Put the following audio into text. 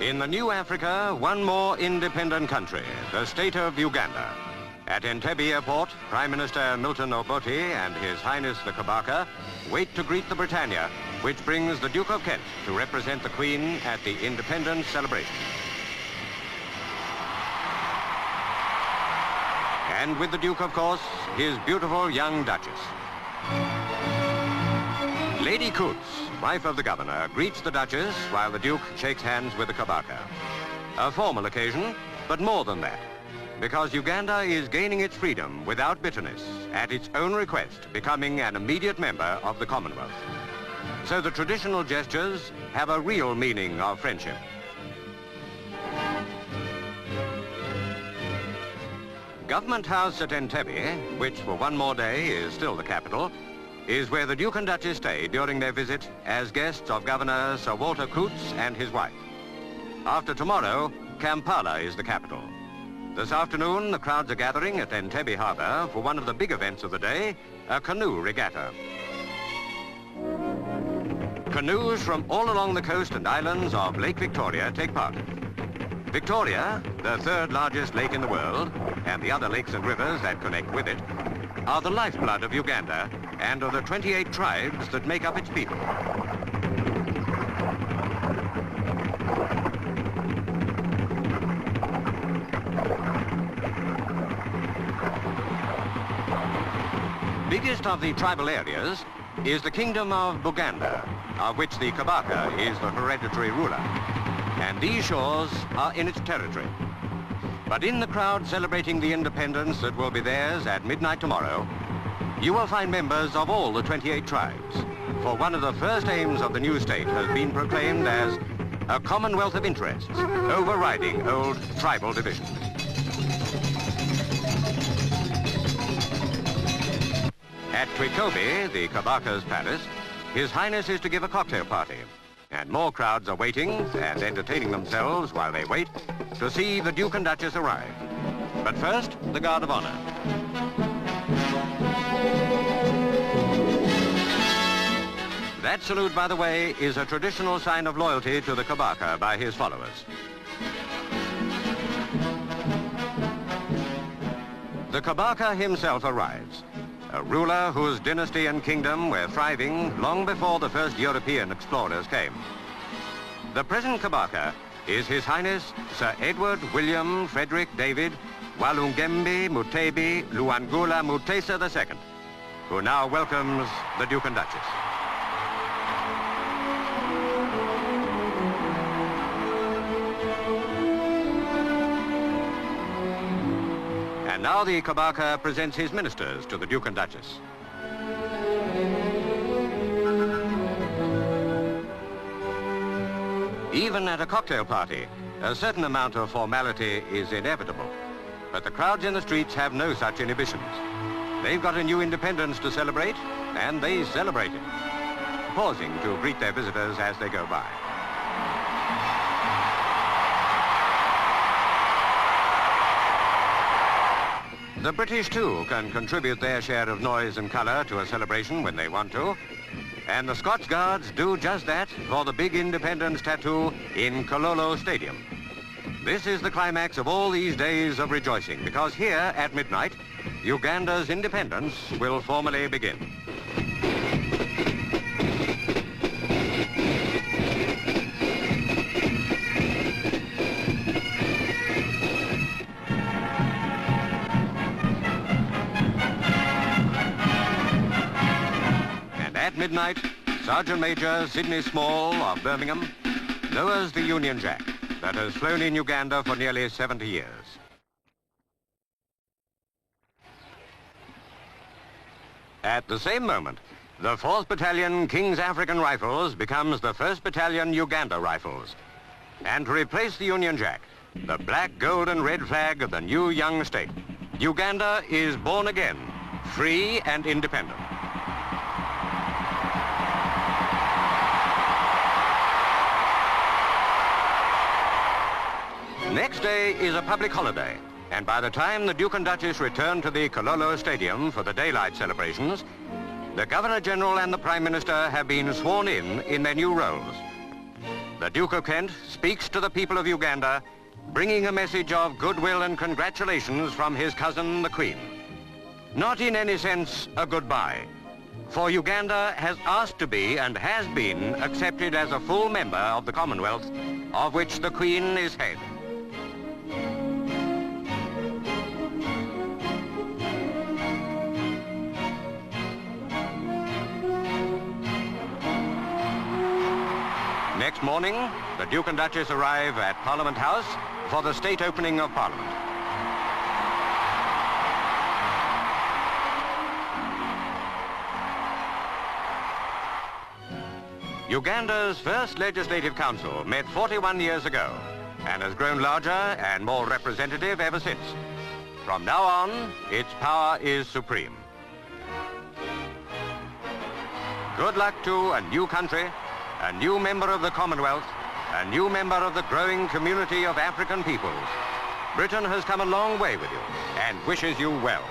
In the new Africa, one more independent country, the state of Uganda. At Entebbe Airport, Prime Minister Milton Obote and His Highness the Kabaka wait to greet the Britannia, which brings the Duke of Kent to represent the Queen at the independence celebration. And with the Duke, of course, his beautiful young Duchess. Lady Coots, wife of the Governor, greets the Duchess while the Duke shakes hands with the Kabaka. A formal occasion, but more than that, because Uganda is gaining its freedom without bitterness, at its own request, becoming an immediate member of the Commonwealth. So the traditional gestures have a real meaning of friendship. Government House at Entebbe, which for one more day is still the capital, is where the Duke and Duchess stay during their visit as guests of Governor Sir Walter Coots and his wife. After tomorrow, Kampala is the capital. This afternoon, the crowds are gathering at Entebbe Harbour for one of the big events of the day, a canoe regatta. Canoes from all along the coast and islands of Lake Victoria take part. Victoria, the third largest lake in the world, and the other lakes and rivers that connect with it, are the lifeblood of Uganda and of the 28 tribes that make up its people. Biggest of the tribal areas is the Kingdom of Buganda, of which the Kabaka is the hereditary ruler, and these shores are in its territory. But in the crowd celebrating the independence that will be theirs at midnight tomorrow, you will find members of all the 28 tribes, for one of the first aims of the new state has been proclaimed as a commonwealth of interests, overriding old tribal divisions. At Twikobe, the Kabaka's palace, His Highness is to give a cocktail party, and more crowds are waiting and entertaining themselves while they wait to see the Duke and Duchess arrive. But first, the Guard of Honor. That salute, by the way, is a traditional sign of loyalty to the Kabaka by his followers. The Kabaka himself arrives, a ruler whose dynasty and kingdom were thriving long before the first European explorers came. The present Kabaka is His Highness Sir Edward William Frederick David Walungembe Mutebi Luangula Muteesa II, who now welcomes the Duke and Duchess. And now the Kabaka presents his ministers to the Duke and Duchess. Even at a cocktail party, a certain amount of formality is inevitable. But the crowds in the streets have no such inhibitions. They've got a new independence to celebrate, and they celebrate it, pausing to greet their visitors as they go by. The British, too, can contribute their share of noise and colour to a celebration when they want to. And the Scots Guards do just that for the big independence tattoo in Kololo Stadium. This is the climax of all these days of rejoicing, because here at midnight, Uganda's independence will formally begin. At midnight, Sergeant Major Sidney Small of Birmingham lowers the Union Jack that has flown in Uganda for nearly 70 years. At the same moment, the 4th Battalion King's African Rifles becomes the 1st Battalion Uganda Rifles. And to replace the Union Jack, the black, gold and red flag of the new young state, Uganda is born again, free and independent. Next day is a public holiday, and by the time the Duke and Duchess return to the Kololo Stadium for the daylight celebrations, the Governor-General and the Prime Minister have been sworn in their new roles. the Duke of Kent speaks to the people of Uganda, bringing a message of goodwill and congratulations from his cousin, the Queen. Not in any sense a goodbye, for Uganda has asked to be and has been accepted as a full member of the Commonwealth, of which the Queen is head. Next morning, the Duke and Duchess arrive at Parliament House for the state opening of Parliament. Uganda's first Legislative Council met 41 years ago and has grown larger and more representative ever since. From now on, its power is supreme. Good luck to a new country, a new member of the Commonwealth, a new member of the growing community of African peoples. Britain has come a long way with you and wishes you well.